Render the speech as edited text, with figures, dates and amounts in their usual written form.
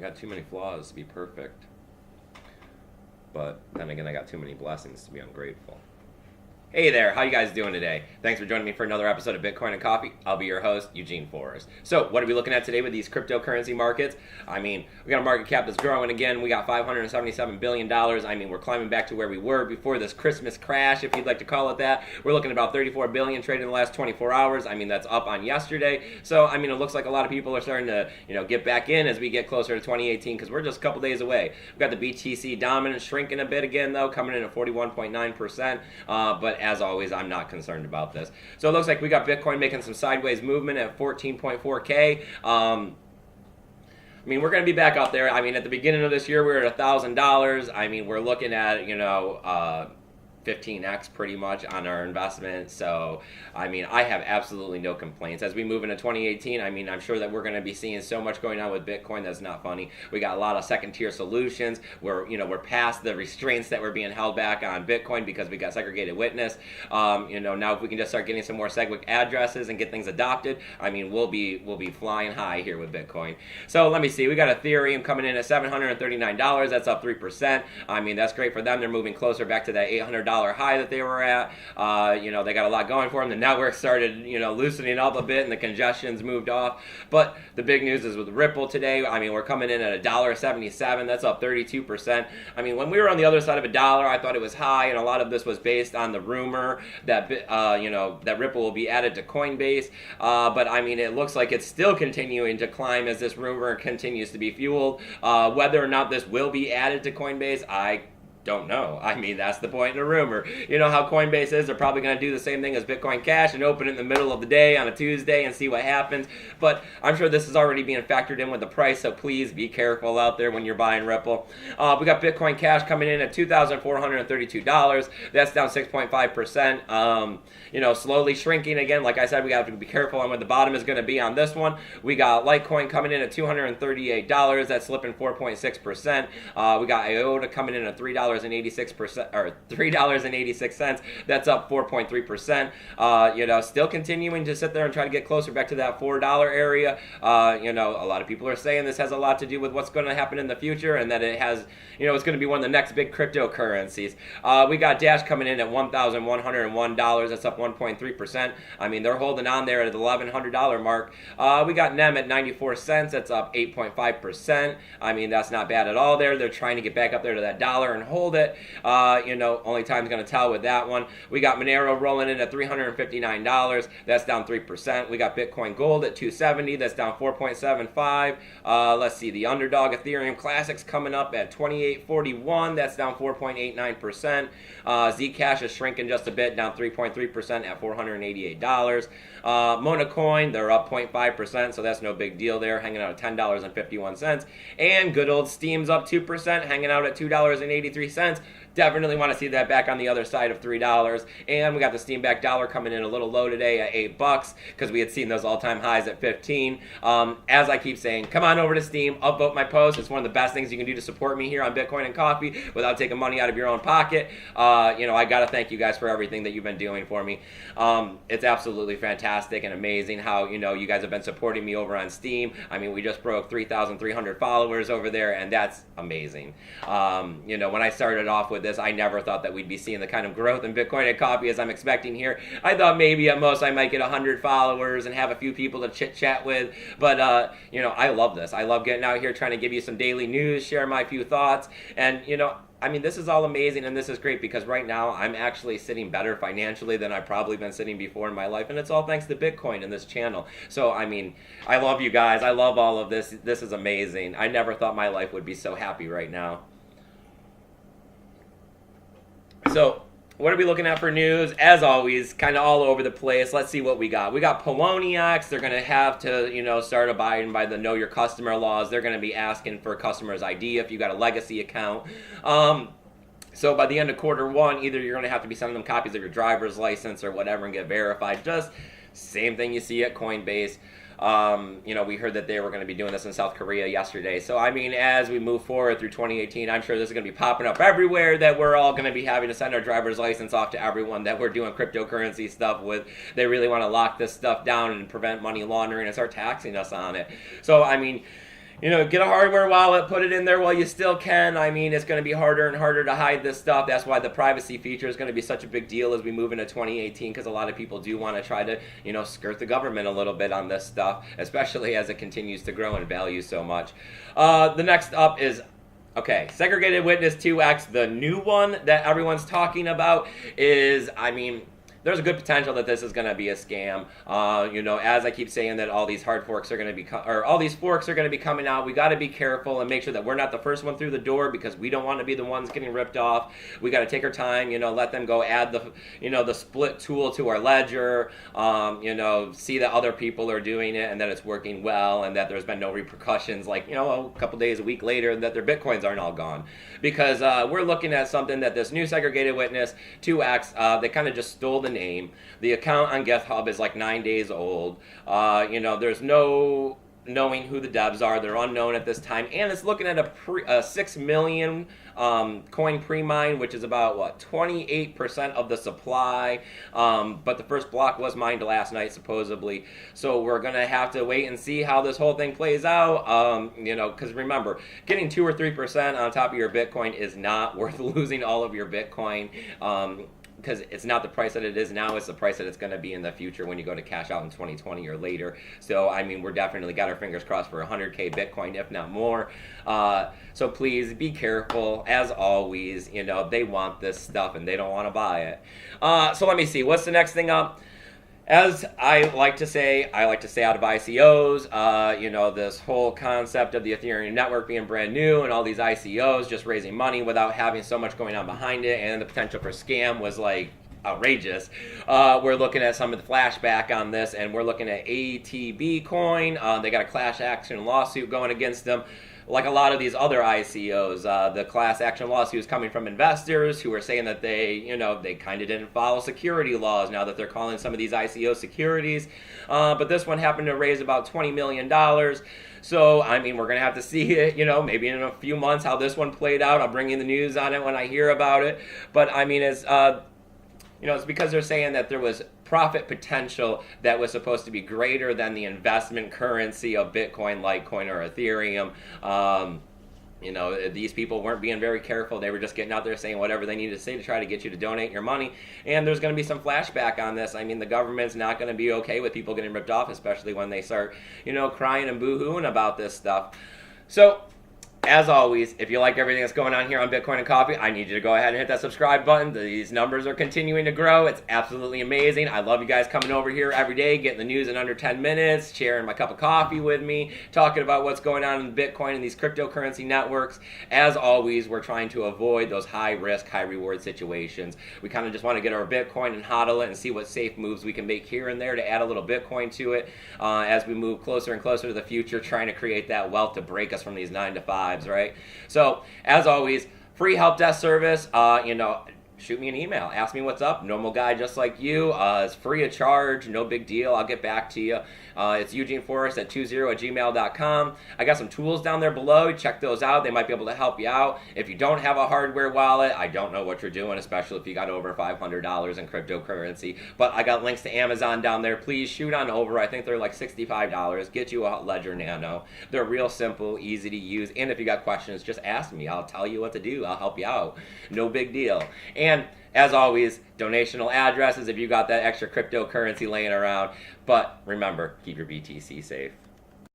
got too many flaws to be perfect. But then again, I got too many blessings to be ungrateful. Hey there, how you guys doing today? Thanks for joining me for another episode of Bitcoin and Coffee. I'll be your host, Eugene Forrest. So, what are we looking at today with these cryptocurrency markets? I mean, we got a market cap that's growing again. We got $577 billion. I mean, we're climbing back to where we were before this Christmas crash, if you'd like to call it that. We're looking at about $34 billion traded in the last 24 hours. I mean, that's up on yesterday. So, I mean, it looks like a lot of people are starting to, get back in as we get closer to 2018 because we're just a couple days away. We've got the BTC dominance shrinking a bit again, though, coming in at 41.9%. But as always, I'm not concerned about this. So it looks like we got Bitcoin making some sideways movement at 14.4K. I mean, we're going to be back out there. I mean, at the beginning of this year, we were at $1,000. I mean, we're looking at, 15x pretty much on our investment. So, I mean, I have absolutely no complaints. As we move into 2018, I mean, I'm sure that we're going to be seeing so much going on with Bitcoin that's not funny. We got a lot of second-tier solutions. We're past the restraints that were being held back on Bitcoin because we got segregated witness. Now if we can just start getting some more SegWit addresses and get things adopted, I mean, we'll be flying high here with Bitcoin. So let me see. We got Ethereum coming in at $739. That's up 3%. I mean, that's great for them. They're moving closer back to that $800 high that they were at. They got a lot going for them. The network started, loosening up a bit and the congestion's moved off. But the big news is with Ripple today, I mean, we're coming in at $1.77. That's up 32%. I mean, when we were on the other side of $1, I thought it was high, and a lot of this was based on the rumor that, that Ripple will be added to Coinbase. But I mean, it looks like it's still continuing to climb as this rumor continues to be fueled. Whether or not this will be added to Coinbase, I don't know. I mean, that's the point in a rumor. You know how Coinbase is. They're probably going to do the same thing as Bitcoin Cash and open it in the middle of the day on a Tuesday and see what happens. But I'm sure this is already being factored in with the price, so please be careful out there when you're buying Ripple. We got Bitcoin Cash coming in at $2,432. That's down 6.5%. Slowly shrinking again. Like I said, we have to be careful on what the bottom is going to be on this one. We got Litecoin coming in at $238. That's slipping 4.6%. We got IOTA coming in at $3.86 or $3.86. That's up 4.3%. Still continuing to sit there and try to get closer back to that $4 area. A lot of people are saying this has a lot to do with what's going to happen in the future, and that it has, it's going to be one of the next big cryptocurrencies. We got Dash coming in at $1,101. That's up 1.3%. I mean, they're holding on there at the $1,100 mark. We got NEM at 94 cents. That's up 8.5%. I mean, that's not bad at all there. They're trying to get back up there to that dollar and hold it. Only time's going to tell with that one. We got Monero rolling in at $359. That's down 3%. We got Bitcoin Gold at $270. That's down 4.75. Let's see. The underdog Ethereum Classics coming up at $28.41. That's down 4.89%. Zcash is shrinking just a bit, down 3.3% at $488. Monacoin, they're up 0.5%, so that's no big deal there, hanging out at $10.51. And good old Steam's up 2%, hanging out at $2.83. Definitely want to see that back on the other side of $3. And we got the Steam back dollar coming in a little low today at $8 because we had seen those all-time highs at 15. As I keep saying, come on over to Steam, upvote my post. It's one of the best things you can do to support me here on Bitcoin and Coffee without taking money out of your own pocket. I got to thank you guys for everything that you've been doing for me. It's absolutely fantastic and amazing how, you guys have been supporting me over on Steam. I mean, we just broke 3,300 followers over there, and that's amazing. When I started off with this, I never thought that we'd be seeing the kind of growth in Bitcoin and Coffee as I'm expecting here. I thought maybe at most I might get 100 followers and have a few people to chit-chat with, but, I love this. I love getting out here trying to give you some daily news, share my few thoughts, and, I mean, this is all amazing, and this is great because right now I'm actually sitting better financially than I've probably been sitting before in my life, and it's all thanks to Bitcoin and this channel. So, I mean, I love you guys. I love all of this. This is amazing. I never thought my life would be so happy right now. So, what are we looking at for news? As always, kind of all over the place. Let's see what we got. We got Poloniex. They're going to have to, start abiding by the Know Your Customer laws. They're going to be asking for a customer's ID if you got a legacy account. So by the end of quarter one, either you're going to have to be sending them copies of your driver's license or whatever and get verified. Just same thing you see at Coinbase. We heard that they were going to be doing this in South Korea yesterday. So, I mean, as we move forward through 2018, I'm sure this is going to be popping up everywhere that we're all going to be having to send our driver's license off to everyone that we're doing cryptocurrency stuff with. They really want to lock this stuff down and prevent money laundering and start taxing us on it. So, I mean, Get a hardware wallet, put it in there while you still can. I mean, it's going to be harder and harder to hide this stuff. That's why the privacy feature is going to be such a big deal as we move into 2018, because a lot of people do want to try to, skirt the government a little bit on this stuff, especially as it continues to grow in value so much. The next up is okay, segregated witness 2X. The new one that everyone's talking about is, there's a good potential that this is going to be a scam. As I keep saying that all these hard forks are going to be, or all these forks are going to be coming out, we got to be careful and make sure that we're not the first one through the door, because we don't want to be the ones getting ripped off. We got to take our time, let them go add the split tool to our ledger, see that other people are doing it and that it's working well and that there's been no repercussions, like, a couple days, a week later, that their Bitcoins aren't all gone. Because we're looking at something that this new segregated witness 2X, they kind of just stole the name. The account on GitHub is like 9 days old. There's no knowing who the devs are. They're unknown at this time, and it's looking at a 6 million coin pre-mine, which is about 28% of the supply. But the first block was mined last night, supposedly. So we're gonna have to wait and see how this whole thing plays out. Because remember, getting 2 or 3% on top of your Bitcoin is not worth losing all of your Bitcoin. Because it's not the price that it is now, it's the price that it's going to be in the future when you go to cash out in 2020 or later. So, we're definitely got our fingers crossed for 100K Bitcoin, if not more. So please be careful. As always, they want this stuff and they don't want to buy it. So let me see. What's the next thing up? As I like to say out of ICOs, this whole concept of the Ethereum network being brand new and all these ICOs just raising money without having so much going on behind it, and the potential for scam was outrageous. We're looking at some of the flashback on this, and we're looking at ATB coin. They got a class action lawsuit going against them. Like a lot of these other ICOs, the class action lawsuit is coming from investors who are saying that they kind of didn't follow security laws now that they're calling some of these ICO securities. But this one happened to raise about $20 million. So, we're going to have to see it, maybe in a few months how this one played out. I'll bring you the news on it when I hear about it. But, it's because they're saying that there was profit potential that was supposed to be greater than the investment currency of Bitcoin, Litecoin, or Ethereum. These people weren't being very careful. They were just getting out there saying whatever they needed to say to try to get you to donate your money. And there's going to be some flashback on this. The government's not going to be okay with people getting ripped off, especially when they start, crying and boo-hooing about this stuff. So, as always, if you like everything that's going on here on Bitcoin and Coffee, I need you to go ahead and hit that subscribe button. These numbers are continuing to grow. It's absolutely amazing. I love you guys coming over here every day, getting the news in under 10 minutes, sharing my cup of coffee with me, talking about what's going on in Bitcoin and these cryptocurrency networks. As always, we're trying to avoid those high-risk, high-reward situations. We kind of just want to get our Bitcoin and hodl it and see what safe moves we can make here and there to add a little Bitcoin to it as we move closer and closer to the future, trying to create that wealth to break us from these 9-to-5s. Right? So, as always, free help desk service, shoot me an email. Ask me what's up. Normal guy just like you. It's free of charge. No big deal. I'll get back to you. It's eugeneforrest@20@gmail.com. I got some tools down there below. Check those out. They might be able to help you out. If you don't have a hardware wallet, I don't know what you're doing, especially if you got over $500 in cryptocurrency. But I got links to Amazon down there. Please shoot on over. I think they're like $65. Get you a Ledger Nano. They're real simple, easy to use. And if you got questions, just ask me. I'll tell you what to do. I'll help you out. No big deal. And as always, donational addresses if you got that extra cryptocurrency laying around. But remember, keep your BTC safe.